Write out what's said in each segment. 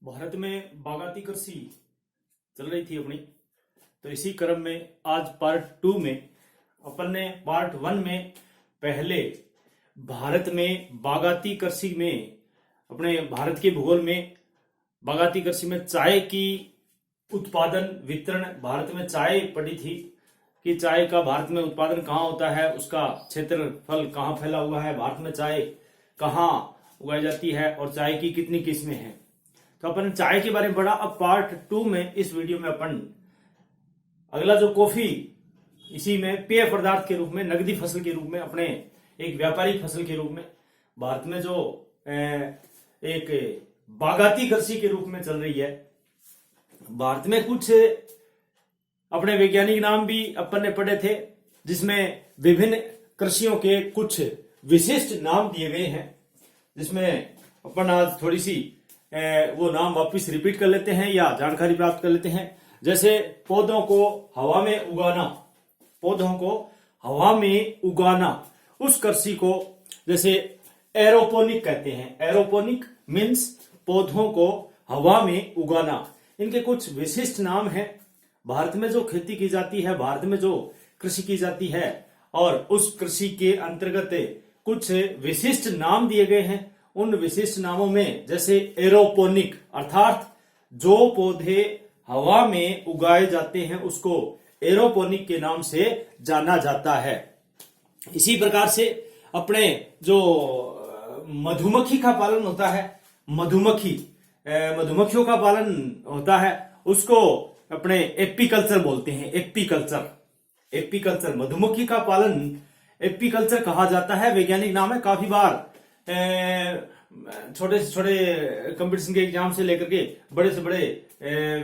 भारत में बागाती कृषि चल रही थी अपनी। तो इसी क्रम में आज पार्ट 2 में अपन ने पार्ट 1 में पहले भारत में बागाती कृषि में अपने भारत के भूगोल में बागाती कृषि में चाय की उत्पादन वितरण, भारत में चाय पड़ी थी कि चाय का भारत में उत्पादन कहाँ होता है, उसका क्षेत्रफल कहाँ फैला हुआ है, भारत में चाय कहाँ उगाई जाती है और चाय की कितनी किस्में हैं। तो अपन चाय के बारे में पढ़ा। अब पार्ट 2 में इस वीडियो में अपन अगला जो कॉफी, इसी में पेय पदार्थ के रूप में, नगदी फसल के रूप में, अपने एक व्यापारिक फसल के रूप में भारत में जो एक बागाती कृषि के रूप में चल रही है। भारत में कुछ अपने वैज्ञानिक नाम भी अपन ने पढ़े थे, जिसमें विभिन्न कृषियों के कुछ विशिष्ट नाम दिए गए हैं, जिसमें अपन आज थोड़ी सी वो नाम वापस रिपीट कर लेते हैं या जानकारी प्राप्त कर लेते हैं। जैसे पौधों को हवा में उगाना, पौधों को हवा में उगाना, उस कृषि को जैसे एरोपोनिक कहते हैं। एरोपोनिक मीन्स पौधों को हवा में उगाना। इनके कुछ विशिष्ट नाम हैं। भारत में जो खेती की जाती है, भारत में जो कृषि की जाती है, और उस कृषि के अंतर्गत कुछ विशिष्ट नाम दिए गए हैं। उन विशिष्ट नामों में जैसे एरोपोनिक अर्थात जो पौधे हवा में उगाए जाते हैं उसको एरोपोनिक के नाम से जाना जाता है। इसी प्रकार से अपने जो मधुमक्खी का पालन होता है, मधुमक्खियों का पालन होता है, उसको अपने एपीकल्चर बोलते हैं। एपीकल्चर मधुमक्खी का पालन एपीकल्चर कहा जाता है। वैज्ञानिक नाम है। काफी बार छोटे से छोटे कंपटीशन के एग्जाम से लेकर के बड़े से बड़े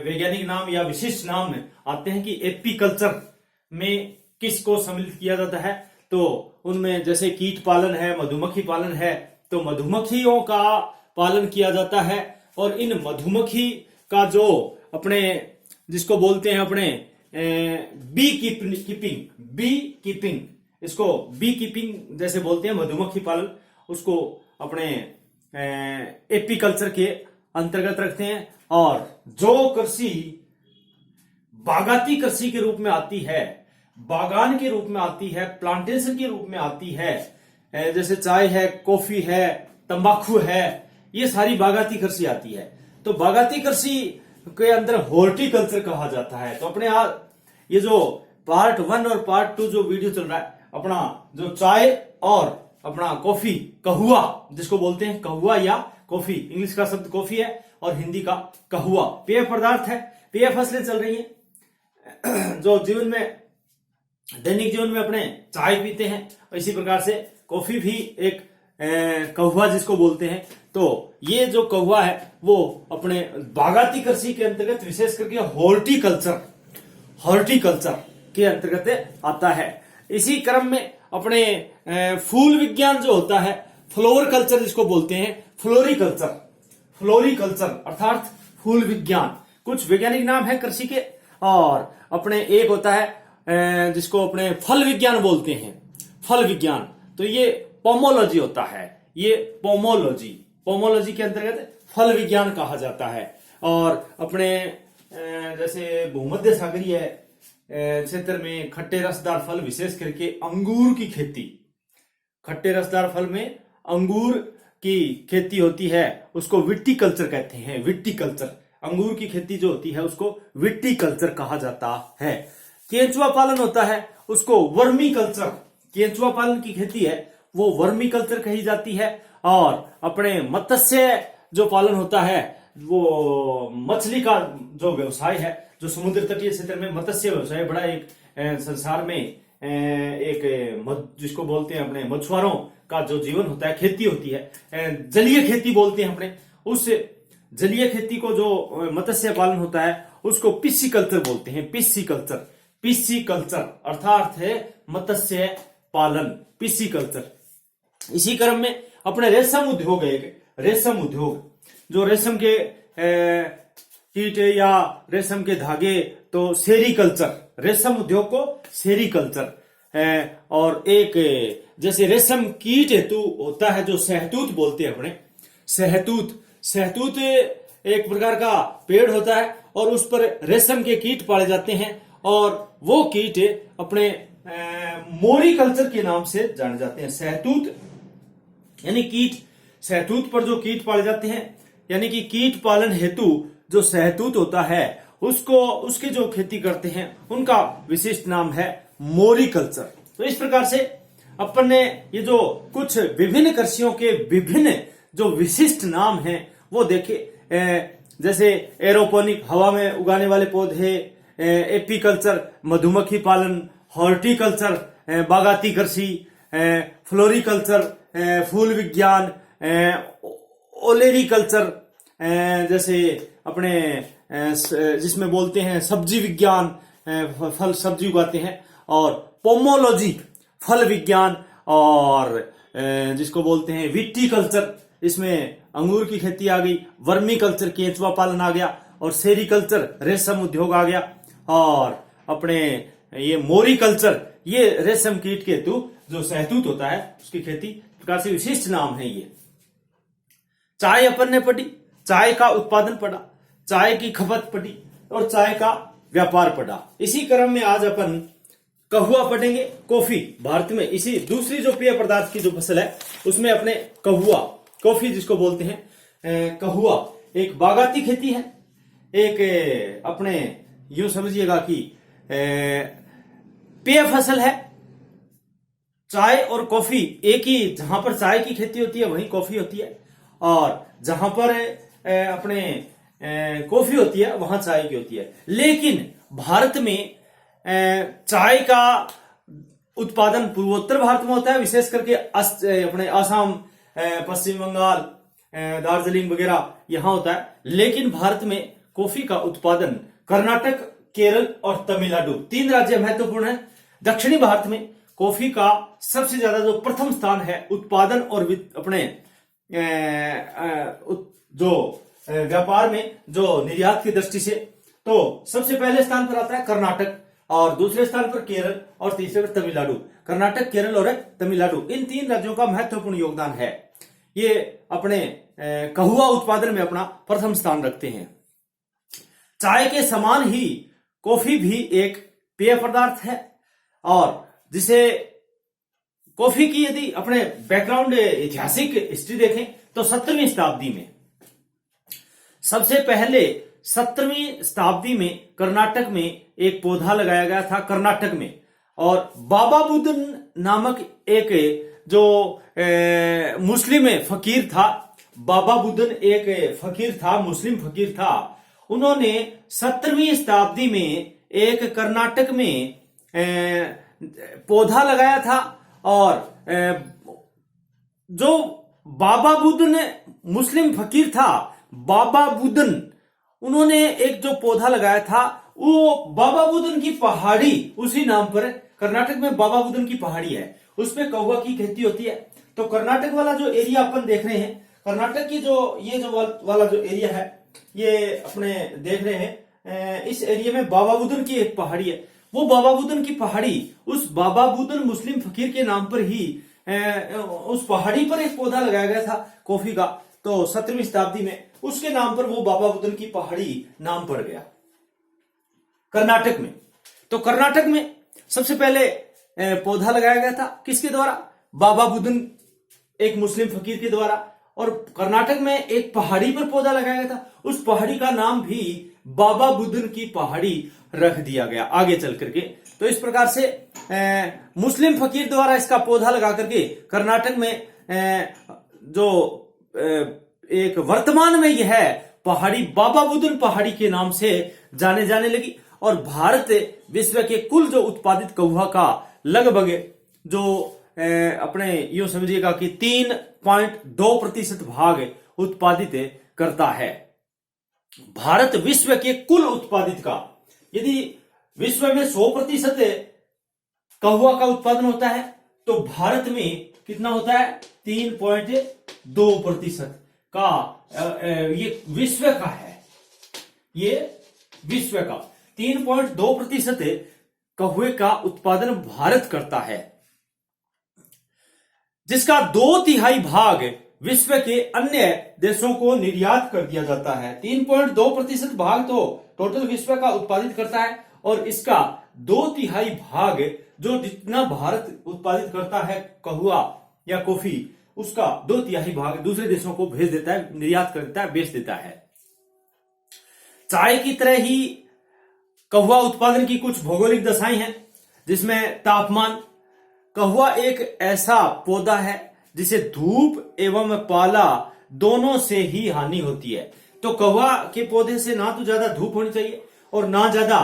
वैज्ञानिक नाम या विशिष्ट नाम आते हैं कि एपीकल्चर में किसको सम्मिलित किया जाता है। तो उनमें जैसे कीट पालन है, मधुमक्खी पालन है, तो मधुमक्खियों का पालन किया जाता है। और इन मधुमक्खी का जो अपने जिसको बोलते हैं अपने बी कीपिंग, इसको बी कीपिंग जैसे बोलते हैं, मधुमक्खी पालन, उसको अपने एपीकल्चर के अंतर्गत रखते हैं। और जो कृषि बागाती कृषि के रूप में आती है, बागान के रूप में आती है, प्लांटेशन के रूप में आती है, जैसे चाय है, कॉफी है, तंबाकू है, ये सारी बागाती कृषि आती है। तो बागाती कृषि के अंदर हॉर्टिकल्चर कहा जाता है। तो अपने ये जो पार्ट 1 और पार्ट 2 जो वीडियो चल रहा है, अपना जो चाय और अपना कॉफी, कहुआ जिसको बोलते हैं, कहुआ या कॉफी, इंग्लिश का शब्द कॉफी है और हिंदी का कहुआ, पेय पदार्थ है, पेय फसलें चल रही हैं जो जीवन में, दैनिक जीवन में अपने चाय पीते हैं। और इसी प्रकार से कॉफी भी एक कहुआ जिसको बोलते हैं। तो ये जो कहुआ है वो अपने बागाती कृषि के अंतर्गत विशेष करके हॉर्टिकल्चर के अंतर्गत आता है। इसी क्रम में अपने फूल विज्ञान जो होता है, फ्लोर कल्चर जिसको बोलते हैं, फ्लोरिकल्चर अर्थात फूल विज्ञान, कुछ वैज्ञानिक नाम है कृषि के। और अपने एक होता है जिसको अपने फल विज्ञान बोलते हैं, फल विज्ञान। तो ये पोमोलॉजी होता है, ये पोमोलॉजी के अंतर्गत फल विज्ञान कहा जाता है। और अपने जैसे भूमध्य सागरीय क्षेत्र में खट्टे रसदार फल, विशेष करके अंगूर की खेती, खट्टे रसदार फल में अंगूर की खेती होती है, उसको विटीकल्चर कहते हैं। विटीकल्चर, अंगूर की खेती जो होती है उसको विटीकल्चर कहा जाता है। केंचुआ पालन होता है, उसको वर्मी कल्चर, केंचुआ पालन की खेती है वो वर्मी कल्चर कही जाती है। और अपने मत्स्य जो पालन होता है, वो मछली का जो व्यवसाय है, जो समुद्र तटीय क्षेत्र में मत्स्य व्यवसाय बड़ा एक संसार में एक जिसको बोलते हैं अपने मछुआरों का जो जीवन होता है, खेती होती है, जलीय खेती बोलते हैं अपने। उस जलीय खेती को जो मत्स्य पालन होता है उसको पिस्सीकल्चर बोलते हैं। पिस्सीकल्चर अर्थात है मत्स्य पालन, पिस्सीकल्चर। इसी क्रम में अपने रेशम उद्योग है, रेशम उद्योग, जो रेशम के कीट या रेशम के धागे, तो सेरीकल्चर, रेशम उद्योग को सेरीकल्चर। और एक जैसे रेशम कीट हेतु होता है जो शहतूत बोलते हैं अपने, शहतूत एक प्रकार का पेड़ होता है और उस पर रेशम के कीट पाले जाते हैं और वो कीट अपने मोरी कल्चर के नाम से जाने जाते हैं। सहतूत यानी कीट, सहतूत पर जो कीट पाले जाते हैं, यानी कि कीट पालन हेतु जो सहतूत होता है उसको, उसकी जो खेती करते हैं उनका विशिष्ट नाम है मोरी कल्चर। तो इस प्रकार से अपन ने ये जो कुछ विभिन्न कृषियों के विभिन्न जो विशिष्ट नाम हैं वो देखे, जैसे एरोपोनिक हवा में उगाने वाले पौधे, एपीकल्चर मधुमक्खी पालन, हॉर्टिकल्चर बागाती कृषि, फ्लोरिकल्चर फूल विज्ञान, ओलेरिकल्चर जैसे अपने जिसमें बोलते हैं सब्जी विज्ञान, फल सब्जी उगाते हैं, और पोमोलॉजी फल विज्ञान, और जिसको बोलते हैं विटीकल्चर, इसमें अंगूर की खेती आ गई, वर्मी कल्चर केंचुआ पालन आ गया, और सेरिकल्चर रेशम उद्योग आ गया, और अपने ये मोरी कल्चर ये रेशम कीट के हेतु जो सहतूत होता है उसकी खेती प्रकार से विशिष्ट नाम है ये। चाय अपन ने पढ़ी, चाय का उत्पादन पढ़ा, चाय की खपत पढ़ी और चाय का व्यापार पढ़ा। इसी क्रम में आज अपन कहुआ पढ़ेंगे, कॉफी। भारत में इसी दूसरी जो पेय पदार्थ की जो फसल है उसमें अपने कहुआ, कॉफी जिसको बोलते हैं, कहुआ एक बागाती खेती है, एक अपने यूं समझिएगा कि पेय फसल है। चाय और कॉफी एक ही, जहां पर चाय की खेती होती है वहीं कॉफी होती है, और जहां पर अपने कॉफी होती है वहां चाय की होती है। लेकिन भारत में चाय का उत्पादन पूर्वोत्तर भारत में होता है, विशेष करके अपने असम, पश्चिम बंगाल, दार्जिलिंग वगैरह यहां होता है। लेकिन भारत में कॉफी का उत्पादन कर्नाटक, केरल और तमिलनाडु 3 राज्य महत्वपूर्ण है। दक्षिणी भारत में कॉफी का सबसे ज्यादा जो प्रथम स्थान है उत्पादन और अपने जो व्यापार में जो निर्यात की दृष्टि से, तो सबसे पहले स्थान पर आता है कर्नाटक, और दूसरे स्थान पर केरल, और तीसरे पर तमिलनाडु। कर्नाटक, केरल और तमिलनाडु इन 3 राज्यों का महत्वपूर्ण योगदान है। ये अपने कहुआ उत्पादन में अपना प्रथम स्थान रखते हैं। चाय के समान ही कॉफी भी एक पेय पदार्थ है, और जिसे कॉफी की यदि अपने बैकग्राउंड ऐतिहासिक हिस्ट्री देखें तो 17वीं शताब्दी में, सबसे पहले 17वीं शताब्दी में कर्नाटक में एक पौधा लगाया गया था, कर्नाटक में। और बाबा बुदन नामक एक जो मुस्लिम फकीर था, बाबा बुदन एक फकीर था, मुस्लिम फकीर था, उन्होंने 17वीं शताब्दी में एक कर्नाटक में पौधा लगाया था। और जो बाबा बुदन मुस्लिम फकीर था, बाबा बुदन, उन्होंने एक जो पौधा लगाया था वो बाबा बुदन की पहाड़ी, उसी नाम पर कर्नाटक में बाबा बुदन की पहाड़ी है, उस पे कहुआ की खेती होती है। तो कर्नाटक वाला जो एरिया अपन देख रहे हैं, कर्नाटक की जो ये जो वाला जो एरिया है ये अपने देख रहे हैं, इस एरिया में बाबा बुदन की एक पहाड़ी है। वो बाबा बुदन की पहाड़ी, उस बाबा बुदन मुस्लिम फकीर के नाम पर ही उस पहाड़ी पर एक पौधा लगाया गया था कॉफी का। तो 17वीं शताब्दी में उसके नाम पर वो बाबा बुदन की पहाड़ी नाम पड़ गया कर्नाटक में। तो कर्नाटक में सबसे पहले पौधा लगाया गया था किसके द्वारा? बाबा बुदन एक मुस्लिम फकीर के द्वारा। और कर्नाटक में एक पहाड़ी पर पौधा लगाया गया था, उस पहाड़ी का नाम भी बाबा बुदन की पहाड़ी रख दिया गया आगे चल करके। तो इस प्रकार से मुस्लिम फकीर द्वारा इसका पौधा लगा करके कर्नाटक में जो एक वर्तमान में यह पहाड़ी बाबा बुदन पहाड़ी के नाम से जाने लगी। और भारत विश्व के कुल जो उत्पादित कहुआ का लगभग जो अपने यूं समझिएगा कि 3.2% भाग उत्पादित करता है। भारत विश्व के कुल उत्पादित का, यदि विश्व में 100% कहुआ का उत्पादन होता है तो भारत में कितना होता है? 3.2% का ये विश्व का है, ये विश्व का 3.2% कहुए का उत्पादन भारत करता है, जिसका 2/3 भाग विश्व के अन्य देशों को निर्यात कर दिया जाता है। 3.2% भाग तो टोटल विश्व का उत्पादित करता है और इसका 2/3 भाग जो जितना भारत उत्पादित करता है कहवा या कॉफी, उसका 2/3 भाग दूसरे देशों को भेज देता है, निर्यात कर देता है, बेच देता है। चाय की तरह ही कहवा उत्पादन की कुछ भौगोलिक दशाएं हैं, जिसमें तापमान। कहवा एक ऐसा पौधा है जिसे धूप एवं पाला दोनों से ही हानि होती है। तो कहवा के पौधे से ना तो ज्यादा धूप होनी चाहिए और ना ज्यादा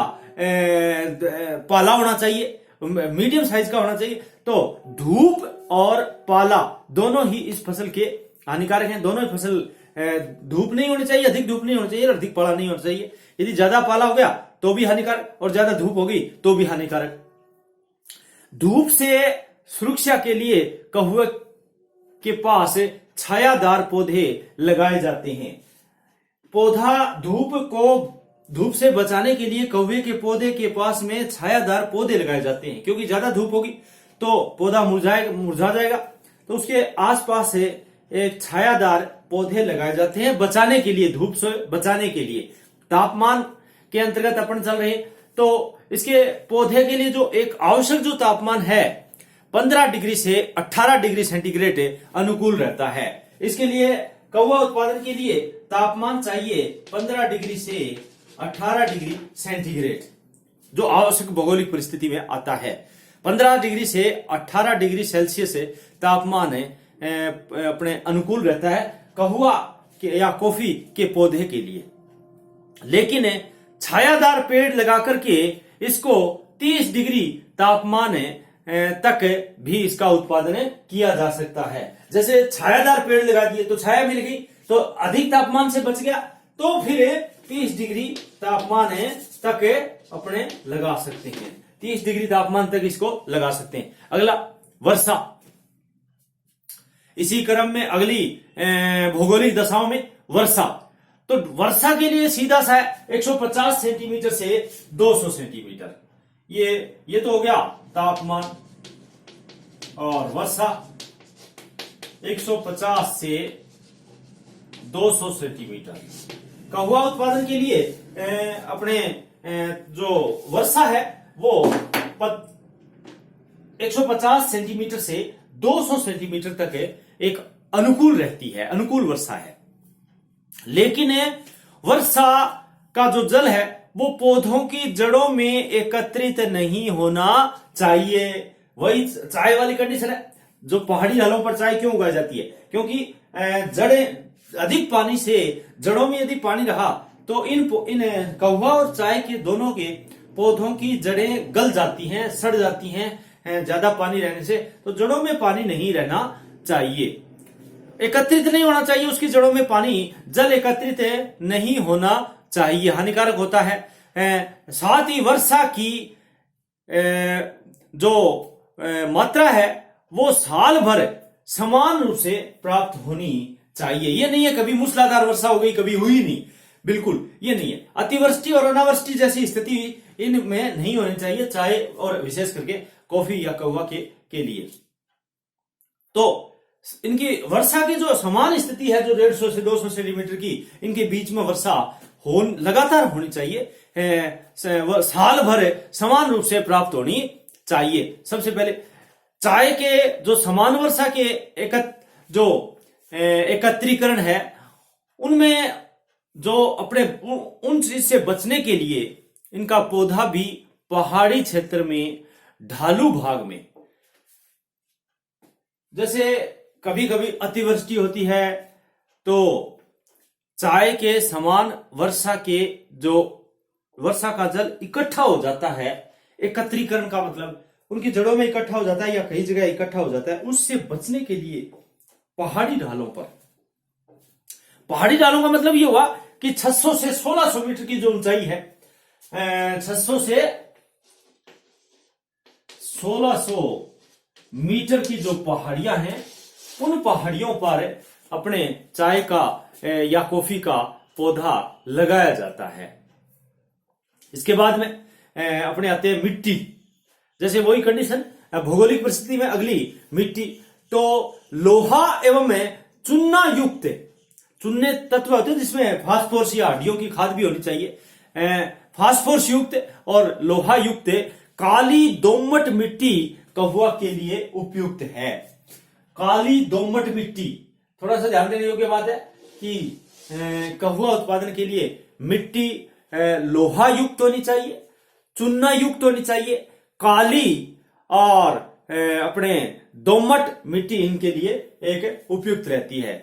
पाला होना चाहिए, मीडियम साइज का होना चाहिए। तो धूप और पाला दोनों ही इस फसल के हानिकारक हैं। दोनों ही फसल धूप नहीं होनी चाहिए, अधिक धूप नहीं होनी चाहिए और अधिक पाला नहीं होना चाहिए। यदि ज्यादा पाला हो गया तो भी हानिकारक और ज्यादा धूप होगी तो भी हानिकारक। धूप से सुरक्षा के लिए कहुए के पास छायादार पौधे लगाए जाते हैं। पौधा धूप से बचाने के लिए कौवे के पौधे के पास में छायादार पौधे लगाए जाते हैं, क्योंकि ज्यादा धूप होगी तो पौधा मुरझा जाएगा। तो उसके आसपास से एक छायादार पौधे लगाए जाते हैं बचाने के लिए, धूप से बचाने के लिए। तापमान के अंतर्गत अपन चल रहे हैं तो इसके पौधे के लिए जो एक आवश्यक जो तापमान है 15 डिग्री से 18 डिग्री सेंटीग्रेड अनुकूल रहता है। इसके लिए कौवा उत्पादन के लिए तापमान चाहिए 15 डिग्री से 18 डिग्री सेंटीग्रेड, जो आवश्यक भौगोलिक परिस्थिति में आता है। 15 डिग्री से 18 डिग्री सेल्सियस तापमान अपने अनुकूल रहता है कहुआ के या कॉफी के पौधे के लिए। लेकिन छायादार पेड़ लगा करके इसको 30 डिग्री तापमान तक भी इसका उत्पादन किया जा सकता है। जैसे छायादार पेड़ लगा दिए तो छाया मिल गई तो अधिक तापमान से बच गया, तो फिर 30 डिग्री तापमान तक अपने लगा सकते हैं। 30 डिग्री तापमान तक इसको लगा सकते हैं। अगला वर्षा। इसी क्रम में अगली भौगोलिक दशाओं में वर्षा। तो वर्षा के लिए सीधा सा 150 सेंटीमीटर से 200 सेंटीमीटर। ये तो हो गया तापमान और वर्षा 150 से 200 सेंटीमीटर। कहुआ उत्पादन के लिए अपने जो वर्षा है वो 150 सेंटीमीटर से 200 सेंटीमीटर तक एक अनुकूल रहती है, अनुकूल वर्षा है। लेकिन वर्षा का जो जल है वो पौधों की जड़ों में एकत्रित नहीं होना चाहिए। वही चाय वाली कंडीशन है। जो पहाड़ी ढालों पर चाय क्यों उगाई जाती है? क्योंकि जड़ें अधिक पानी से, जड़ों में यदि पानी रहा तो इन कहुआ और चाय के दोनों के पौधों की जड़ें गल जाती हैं, सड़ जाती हैं ज्यादा पानी रहने से। तो जड़ों में पानी नहीं रहना चाहिए, एकत्रित नहीं होना चाहिए। उसकी जड़ों में पानी, जल एकत्रित नहीं होना चाहिए, हानिकारक होता है। साथ ही वर्षा की जो मात्रा है वो साल भर समान रूप से प्राप्त होनी चाहिए। ये नहीं है कभी मूसलाधार वर्षा हो गई कभी हुई नहीं, बिल्कुल ये नहीं है। अतिवृष्टि और अनावृष्टि जैसी स्थिति इनमें नहीं होनी चाहिए, चाय और विशेष करके कॉफी या कहवा के लिए। तो इनकी वर्षा की जो समान स्थिति है, जो 150 से 200 सेंटीमीटर की, इनके बीच में वर्षा लगातार होनी चाहिए, साल भर समान रूप से प्राप्त होनी चाहिए। सबसे पहले चाय के जो समान वर्षा के एकत्रीकरण है, उनमें जो अपने उन चीज से बचने के लिए इनका पौधा भी पहाड़ी क्षेत्र में, ढालू भाग में, जैसे कभी कभी अतिवृष्टि होती है तो चाय के समान वर्षा के जो वर्षा का जल इकट्ठा हो जाता है, एकत्रीकरण का मतलब उनकी जड़ों में इकट्ठा हो जाता है या कई जगह इकट्ठा हो जाता है, उससे बचने के लिए पहाड़ी ढालों पर, पहाड़ी ढालों का मतलब ये हुआ कि 600 से 1600 मीटर की जो ऊंचाई है, 600 से 1600 मीटर की जो पहाड़ियां हैं, उन पहाड़ियों पर अपने चाय का या कॉफी का पौधा लगाया जाता है। इसके बाद में अपने आते हैं मिट्टी। जैसे वही कंडीशन, भौगोलिक परिस्थिति में अगली मिट्टी। तो लोहा एवं चूना युक्त, चूने तत्व होते हैं जिसमें फास्फोरस या हड्डियों की खाद भी होनी चाहिए, फास्फोरस युक्त और लोहा युक्त काली दोमट मिट्टी कहुआ के लिए उपयुक्त है। काली दोमट मिट्टी, थोड़ा सा ध्यान देने योग्य बात है कि कहुआ उत्पादन के लिए मिट्टी लोहा युक्त होनी चाहिए, चूना युक्त होनी चाहिए, काली और अपने दोमट मिट्टी इनके लिए एक उपयुक्त रहती है।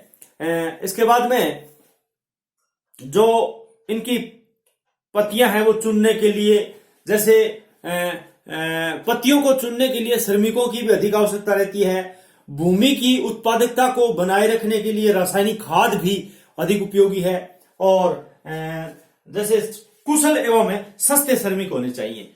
इसके बाद में जो इनकी पत्तियां हैं वो चुनने के लिए, जैसे पत्तियों को चुनने के लिए श्रमिकों की भी अधिक आवश्यकता रहती है। भूमि की उत्पादकता को बनाए रखने के लिए रासायनिक खाद भी अधिक उपयोगी है। और जैसे कुशल एवं सस्ते श्रमिक होने चाहिए।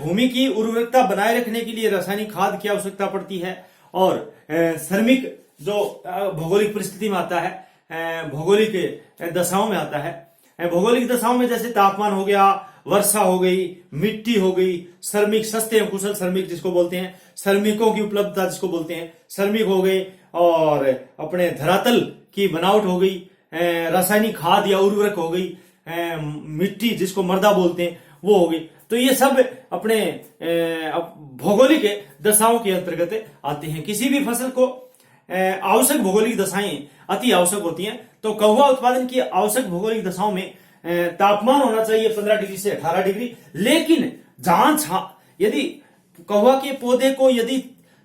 भूमि की उर्वरकता बनाए रखने के लिए रासायनिक खाद की आवश्यकता पड़ती है। और श्रमिक जो भौगोलिक परिस्थिति में आता है, भौगोलिक दशाओं में आता है। भौगोलिक दशाओं में जैसे तापमान हो गया, वर्षा हो गई, मिट्टी हो गई, श्रमिक सस्ते एवं कुशल श्रमिक जिसको बोलते हैं, श्रमिकों की उपलब्धता जिसको बोलते हैं, श्रमिक हो गए, और अपने धरातल की बनावट हो गई, रासायनिक खाद या उर्वरक हो गई, मिट्टी जिसको मृदा बोलते हैं वो हो गई। तो ये सब अपने भौगोलिक दशाओं के अंतर्गत आते हैं। किसी भी फसल को आवश्यक भौगोलिक दशाएं अति आवश्यक होती हैं। तो कहुआ उत्पादन की आवश्यक भौगोलिक दशाओं में तापमान होना चाहिए 15 डिग्री से 18 डिग्री। लेकिन जहां यदि कहुआ के पौधे को यदि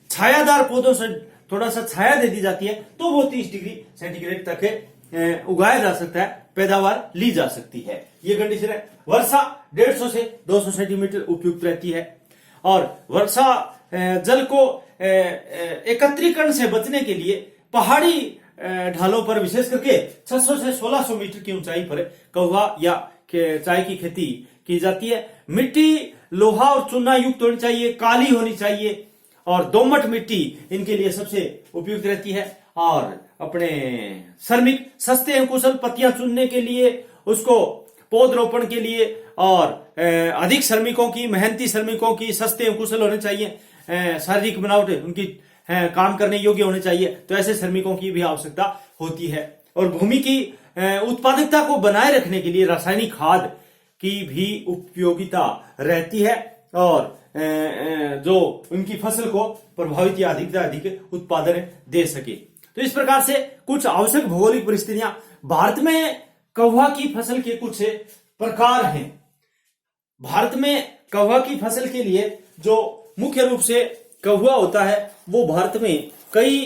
छायादार पौधों से थोड़ा सा छाया दे दी जाती है तो वो 30 डिग्री सेंटीग्रेड तक उगाया जा सकता है, पैदावार ली जा सकती है। ये कंडीशन है। वर्षा 150 से 200 सेंटीमीटर उपयुक्त रहती है। और वर्षा जल को एकत्रीकरण से बचने के लिए पहाड़ी ढालों पर विशेष करके 600 से 1600 मीटर की ऊंचाई पर कहुआ या चाय की खेती की जाती है। मिट्टी लोहा और चूना युक्त होनी चाहिए, काली होनी चाहिए, और दोमट मिट्टी इनके लिए सबसे उपयुक्त रहती है। और अपने श्रमिक सस्ते एवं कुशल पत्तियां चुनने के लिए, उसको पौधरोपण के लिए, और अधिक श्रमिकों की, मेहनती श्रमिकों की, सस्ते एवं कुशल होने चाहिए, शारीरिक बनावट उनकी काम करने योग्य होने चाहिए। तो ऐसे श्रमिकों की भी आवश्यकता होती है। और भूमि की उत्पादकता को बनाए रखने के लिए रासायनिक खाद की भी उपयोगिता रहती है, और जो उनकी फसल को प्रभावित या अधिक से अधिक उत्पादन दे सके। तो इस प्रकार से कुछ आवश्यक भौगोलिक परिस्थितियां, भारत में कहुआ की फसल के कुछ प्रकार हैं। भारत में कहुआ की फसल के लिए जो मुख्य रूप से कहुआ होता है वो भारत में कई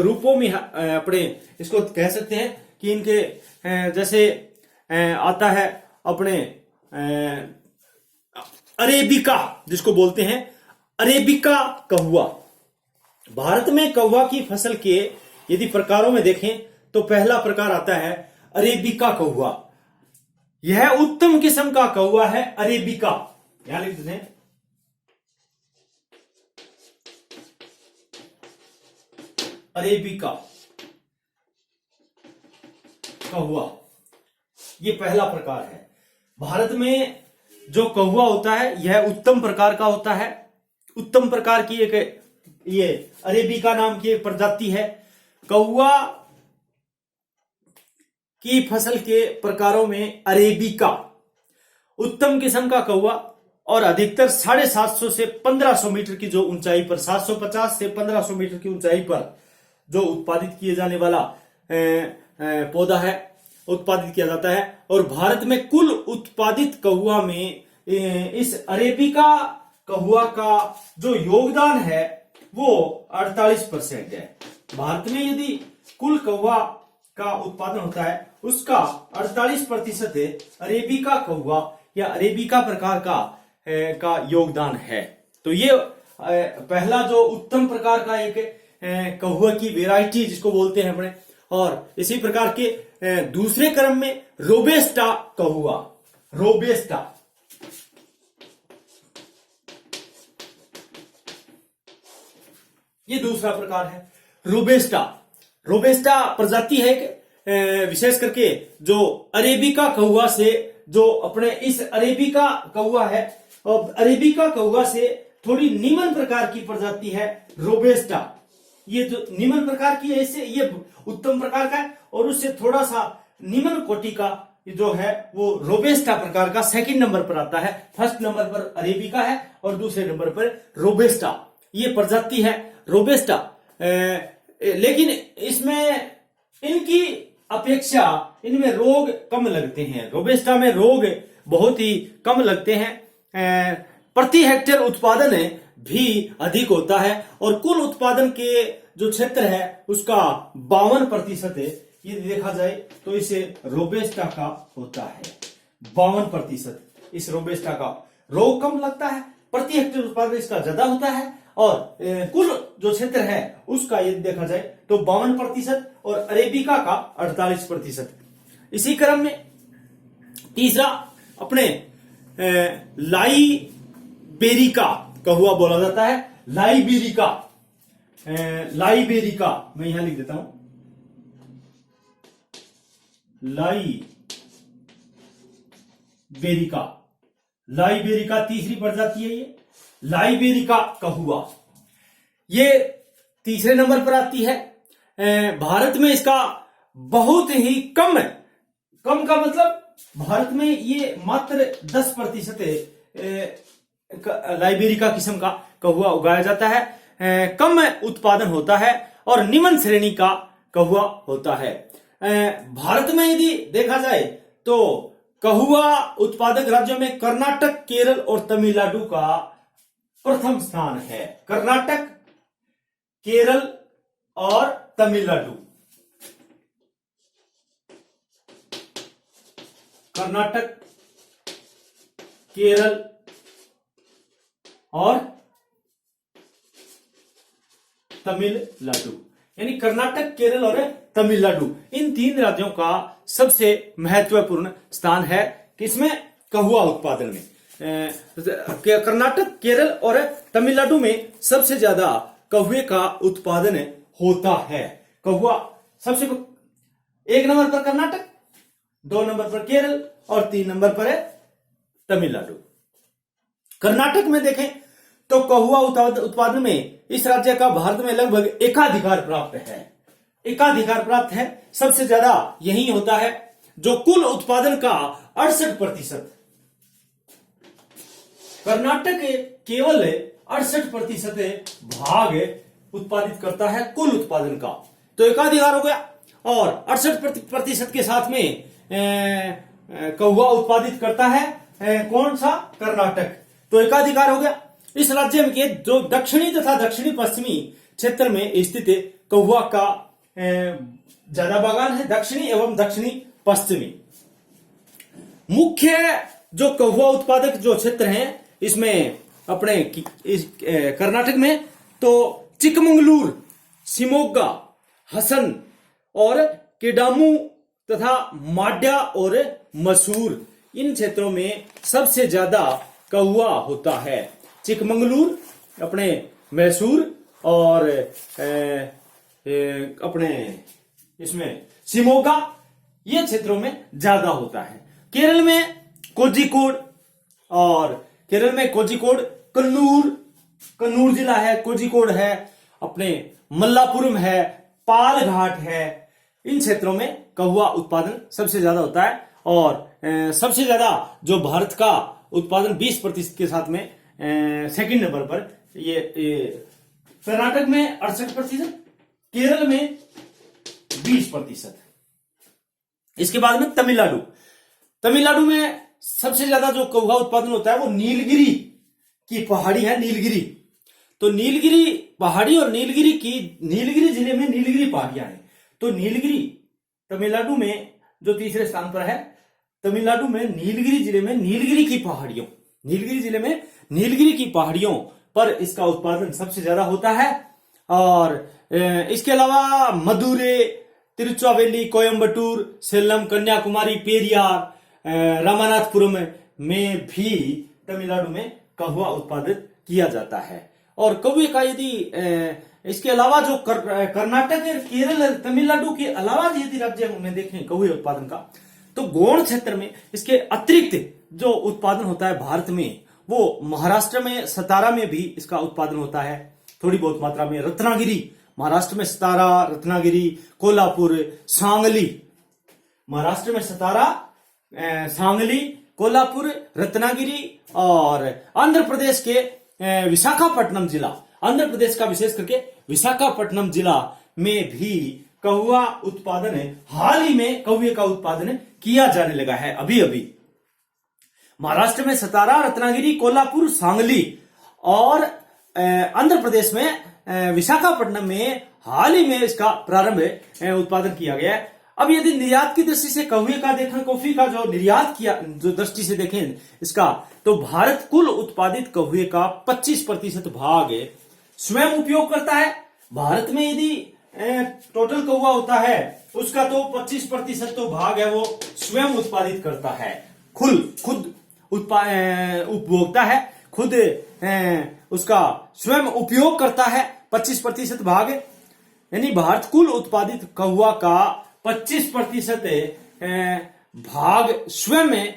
रूपों में अपने इसको कह सकते हैं कि इनके जैसे आता है अपने अरेबिका जिसको बोलते हैं, अरेबिका कहुआ। भारत में कहुआ की फसल के यदि प्रकारों में देखें तो पहला प्रकार आता है अरेबिका कहुआ। यह उत्तम किस्म का कहुआ है, अरेबिका। यहां लिख देते हैं अरेबिका कहुआ, ये पहला प्रकार है। भारत में जो कहुआ होता है यह उत्तम प्रकार का होता है। उत्तम प्रकार की एक ये अरेबिका नाम की एक प्रजाति है। कहुआ की फसल के प्रकारों में अरेबिका उत्तम किस्म का कहुआ, और अधिकतर 750 से 1500 मीटर की जो ऊंचाई पर, 750 से 1500 मीटर की ऊंचाई पर जो उत्पादित किए जाने वाला पौधा है, उत्पादित किया जाता है। और भारत में कुल उत्पादित कहुआ में इस अरेबिका कहुआ का जो योगदान है वो 48% है। भारत में यदि कुल कहुआ का उत्पादन होता है उसका 48% अरेबिका कहुआ या अरेबिका प्रकार का योगदान है। तो ये पहला जो उत्तम प्रकार का एक कहुआ की वेराइटी जिसको बोलते हैं अपने। और इसी प्रकार के दूसरे क्रम में रोबेस्टा कहुआ, रोबेस्टा ये दूसरा प्रकार है। रोबेस्टा प्रजाति है विशेष करके जो अरेबिका कहुआ से, जो अपने इस अरेबिका कहुआ है, और अरेबिका कहुआ से थोड़ी निम्न प्रकार की प्रजाति है रोबेस्टा। ये जो निम्न प्रकार की है, इससे ये उत्तम प्रकार का है, और उससे थोड़ा सा निम्न कोटि का जो है वो रोबेस्टा प्रकार का सेकंड नंबर पर आता है। फर्स्ट नंबर पर अरेबिका है और दूसरे नंबर पर रोबेस्टा, ये प्रजाति है रोबेस्टा। लेकिन इसमें इनकी अपेक्षा इनमें रोग कम लगते हैं, रोबेस्टा में रोग बहुत ही कम लगते हैं। प्रति हेक्टेयर उत्पादन भी अधिक होता है और कुल उत्पादन के जो क्षेत्र है उसका 52% ये देखा जाए तो इसे रोबेस्टा का होता है। 52% इस रोबेस्टा का रोग कम लगता है, प्रति हेक्टेयर उत्पादन इसका ज्यादा होता है, और कुल जो क्षेत्र है उसका यदि देखा जाए तो 52% और अरेबिका का 48%। इसी क्रम में तीसरा अपने लाइबेरिका कहुआ बोला जाता है। लाइबेरिका, लाइबेरिका मैं यहां लिख देता हूं, लाइबेरिका, लाइबेरिका तीसरी प्रजाति है ये लाइबेरिका कहुआ, ये तीसरे नंबर पर आती है। भारत में इसका बहुत ही कम का मतलब भारत में ये मात्र 10% लाइबेरिका किस्म का कहुआ उगाया जाता है। कम उत्पादन होता है और निम्न श्रेणी का कहुआ होता है। भारत में यदि देखा जाए तो कहुआ उत्पादक राज्यों में कर्नाटक, केरल और तमिलनाडु का प्रथम स्थान है। कर्नाटक, केरल और तमिलनाडु, कर्नाटक, केरल और तमिलनाडु, यानी कर्नाटक, केरल और तमिलनाडु, इन तीन राज्यों का सबसे महत्वपूर्ण स्थान है किसमें, कहुआ उत्पादन में। कर्नाटक, केरल और तमिलनाडु में सबसे ज्यादा कहुए का उत्पादन होता है। कहुआ सबसे 1 नंबर पर कर्नाटक, 2 नंबर पर केरल और 3 नंबर पर है तमिलनाडु। कर्नाटक में देखें तो कहुआ उत्पादन में इस राज्य का भारत में लगभग एकाधिकार प्राप्त है। एकाधिकार प्राप्त है, सबसे ज्यादा यही होता है, जो कुल उत्पादन का 68%। कर्नाटक केवल 68% भाग उत्पादित करता है कुल उत्पादन का, तो एकाधिकार हो गया। और 68% के साथ में कहुआ उत्पादित करता है कौन सा, कर्नाटक, तो एकाधिकार हो गया। इस राज्य के जो दक्षिणी तथा दक्षिणी पश्चिमी क्षेत्र में स्थित कहुआ का ज्यादा बागान है, दक्षिणी एवं दक्षिणी पश्चिमी। मुख्य जो कहुआ उत्पादक जो क्षेत्र हैं इसमें अपने कर्नाटक में तो चिकमंगलूर, शिमोगा, हसन और किडामू तथा माड्या और मसूर, इन क्षेत्रों में सबसे ज्यादा कहुआ होता है। चिकमंगलूर, अपने मैसूर और अपने इसमें शिमोगा, ये क्षेत्रों में ज्यादा होता है। केरल में कोझिकोड, और केरल में कोझिकोड, कन्नूर जिला है, कोझिकोड है, अपने मल्लापुरम है, पालघाट है, इन क्षेत्रों में कहुआ उत्पादन सबसे ज्यादा होता है। और सबसे ज्यादा जो भारत का उत्पादन 20% के साथ में सेकंड नंबर पर ये कर्नाटक में 68%, केरल में 20%। इसके बाद में तमिलनाडु, तमिलनाडु में सबसे ज्यादा जो कहुआ उत्पादन होता है वो नीलगिरी की पहाड़ी है, नीलगिरी। तो नीलगिरी पहाड़ी और नीलगिरी जिले में नीलगिरी पहाड़ियां हैं। तो नीलगिरी तमिलनाडु में जो तीसरे स्थान पर है, तमिलनाडु में नीलगिरी जिले में नीलगिरी जिले में नीलगिरी की पहाड़ियों पर इसका उत्पादन सबसे ज्यादा होता है। और इसके अलावा मदुरै, तिरुचिरापल्ली, कोयम्बटूर, सेलम, कन्याकुमारी, पेरियार, रामनाथपुरम में भी तमिलनाडु में कहुआ उत्पादित किया जाता है। और कहुए का यदि इसके अलावा जो कर्नाटक, केरल, तमिलनाडु के अलावा यदि राज्य में देखें कहुए उत्पादन का, तो गोंड क्षेत्र में इसके अतिरिक्त जो उत्पादन होता है भारत में, वो महाराष्ट्र में सतारा में भी इसका उत्पादन होता है थोड़ी बहुत मात्रा में। रत्नागिरी महाराष्ट्र में सतारा, रत्नागिरी, कोल्हापुर, सांगली। महाराष्ट्र में सतारा, सांगली, कोल्हापुर, रत्नागिरी और आंध्र प्रदेश के विशाखापट्टनम जिला, आंध्र प्रदेश का विशेष करके विशाखापट्टनम जिला में भी कौवा उत्पादन है। हाल ही में कौवे का उत्पादन किया जाने लगा है अभी अभी। महाराष्ट्र में सतारा, रत्नागिरी, कोल्हापुर, सांगली और आंध्र प्रदेश में विशाखापट्टनम में हाल ही में इसका प्रारंभ उत्पादन किया गया है। अब यदि निर्यात की दृष्टि से कौवे का देखें, कॉफी का जो निर्यात किया जो दृष्टि से देखें इसका, तो भारत कुल उत्पादित कौवे का 25% भाग स्वयं उपयोग करता है। भारत में यदि टोटल कौवा होता है उसका तो 25% तो भाग है वो स्वयं उत्पादित करता है, खुद उपभोक्ता है, खुद उसका स्वयं उपयोग करता है 25% भाग, यानी भारत कुल उत्पादित कौवा का 25% भाग स्वयं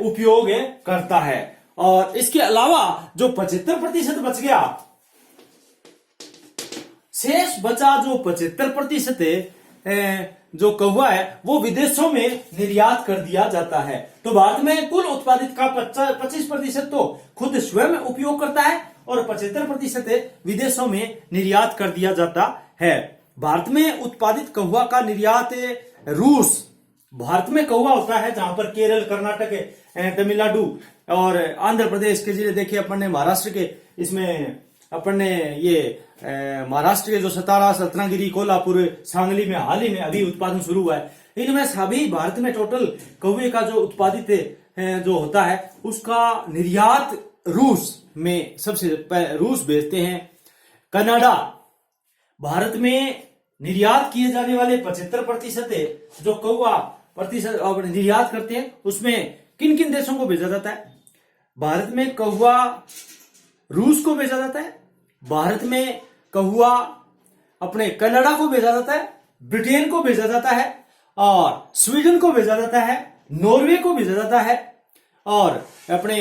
उपयोग करता है। और इसके अलावा जो 75% बच गया, शेष बचा जो 75% जो कौवा है वो विदेशों में निर्यात कर दिया जाता है। तो भारत में कुल उत्पादित का 25% तो खुद स्वयं उपयोग करता है और 75% विदेशों में निर्यात कर दिया जाता है। भारत में उत्पादित कौवा का निर्यात रूस, भारत में कौवा होता है जहां पर केरल, कर्नाटक, तमिलनाडु और आंध्र प्रदेश के जिले देखे अपन ने, महाराष्ट्र के इसमें अपन ने ये महाराष्ट्र के जो सतारा, रत्नागिरी, कोल्हापुर, सांगली में हाल ही में अभी उत्पादन शुरू हुआ है। इनमें सभी भारत में टोटल कौवे का जो उत्पादित जो होता है उसका निर्यात रूस में सबसे रूस भेजते हैं। कनाडा, भारत में निर्यात किए जाने वाले 75% जो कौवा प्रतिशत निर्यात करते हैं उसमें किन किन देशों को भेजा जाता है? भारत में कौवा रूस को भेजा जाता है, भारत में कौवा अपने कनाडा को भेजा जाता है, ब्रिटेन को भेजा जाता है और स्वीडन को भेजा जाता है, नॉर्वे को भेजा जाता है और अपने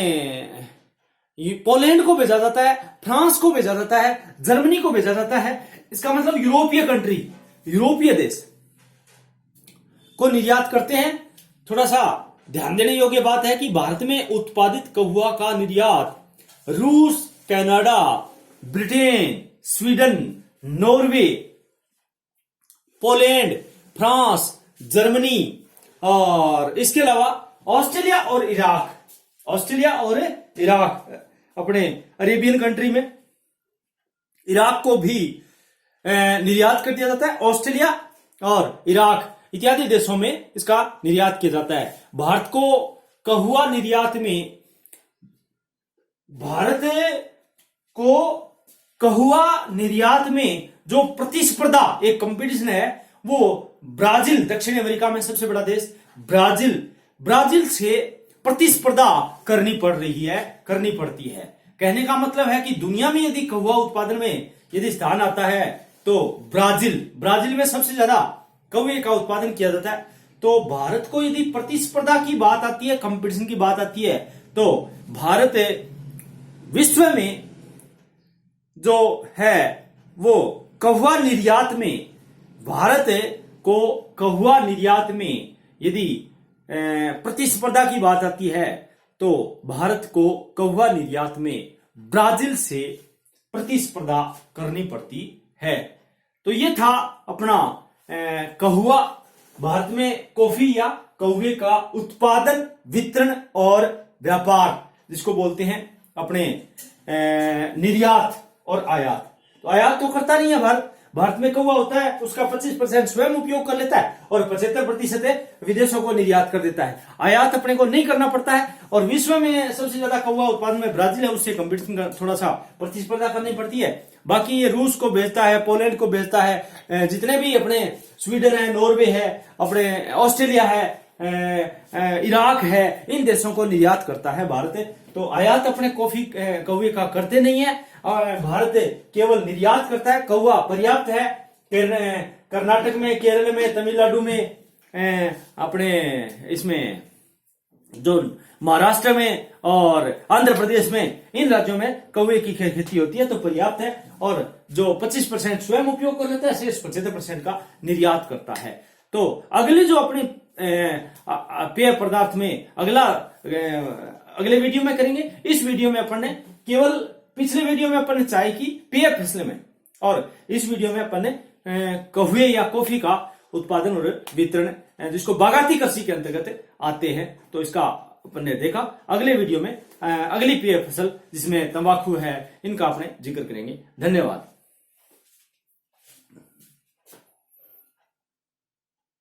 पोलैंड को भेजा जाता है, फ्रांस को भेजा जाता है, जर्मनी को भेजा जाता है। इसका मतलब यूरोपीय कंट्री, यूरोपीय देश को निर्यात करते हैं। थोड़ा सा ध्यान देने योग्य बात है कि भारत में उत्पादित कौवा का निर्यात रूस, Canada, Britain, Sweden, Norway, Poland, France, Germany और इसके अलावा ऑस्ट्रेलिया और इराक, ऑस्ट्रेलिया और इराक अपने अरेबियन कंट्री में इराक को भी निर्यात कर दिया जाता है। ऑस्ट्रेलिया और इराक इत्यादि देशों में इसका निर्यात किया जाता है। भारत को कौवा निर्यात में, भारत को कौवा निर्यात में जो प्रतिस्पर्धा एक कंपटीशन है वो ब्राजील, दक्षिण अमेरिका में सबसे बड़ा देश ब्राजील से प्रतिस्पर्धा करनी पड़ती है। कहने का मतलब है कि दुनिया में यदि कौवा उत्पादन में यदि स्थान आता है तो ब्राजील में सबसे ज्यादा कौवे का उत्पादन किया जाता है। तो भारत को यदि प्रतिस्पर्धा की बात आती है, कंपटीशन की बात आती है, तो भारत विश्व में जो है वो कौवा निर्यात में, भारत को कौवा निर्यात में यदि प्रतिस्पर्धा की बात आती है तो भारत को कौवा निर्यात में ब्राजील से प्रतिस्पर्धा करनी पड़ती है। तो ये था अपना कौवा, भारत में कॉफी या कौवे का उत्पादन, वितरण और व्यापार जिसको बोलते हैं अपने निर्यात और आयात। तो आयात तो करता नहीं है भारत में कौवा होता है उसका 25% स्वयं उपयोग कर लेता है और 75% विदेशों को निर्यात कर देता है। आयात अपने को नहीं करना पड़ता है और विश्व में सबसे ज्यादा कौवा उत्पादन में ब्राजील है, उससे कंपटीशन थोड़ा सा प्रतिस्पर्धा करनी पड़ती है। बाकी ये रूस को भेजता है, पोलैंड को भेजता है, जितने भी अपने स्वीडन है, नॉर्वे है, अपने ऑस्ट्रेलिया है, इराक है, इन देशों को निर्यात करता है भारत। तो आयात अपने कौवे का करते नहीं है और भारत केवल निर्यात करता है। कौवा पर्याप्त है कर्नाटक में, केरल में, तमिलनाडु में, अपने इसमें जो महाराष्ट्र में और आंध्र प्रदेश में, इन राज्यों में कौवे की खेती होती है तो पर्याप्त है, और जो 25% स्वयं उपयोग कर लेता है, शेष 75% का निर्यात करता है। तो अगले जो अपने पेय पदार्थ में अगले वीडियो में करेंगे। इस वीडियो में अपन ने केवल, पिछले वीडियो में अपन ने चाय की पेय फसलें में, और इस वीडियो में अपन ने कौवे या कॉफी का उत्पादन और वितरण, जिसको बागाती कृषि के अंतर्गत आते हैं, तो इसका अपन ने देखा। अगले वीडियो में अगली पेय फसल जिसमें तंबाकू है, इनका अपने जिक्र करेंगे। धन्यवाद।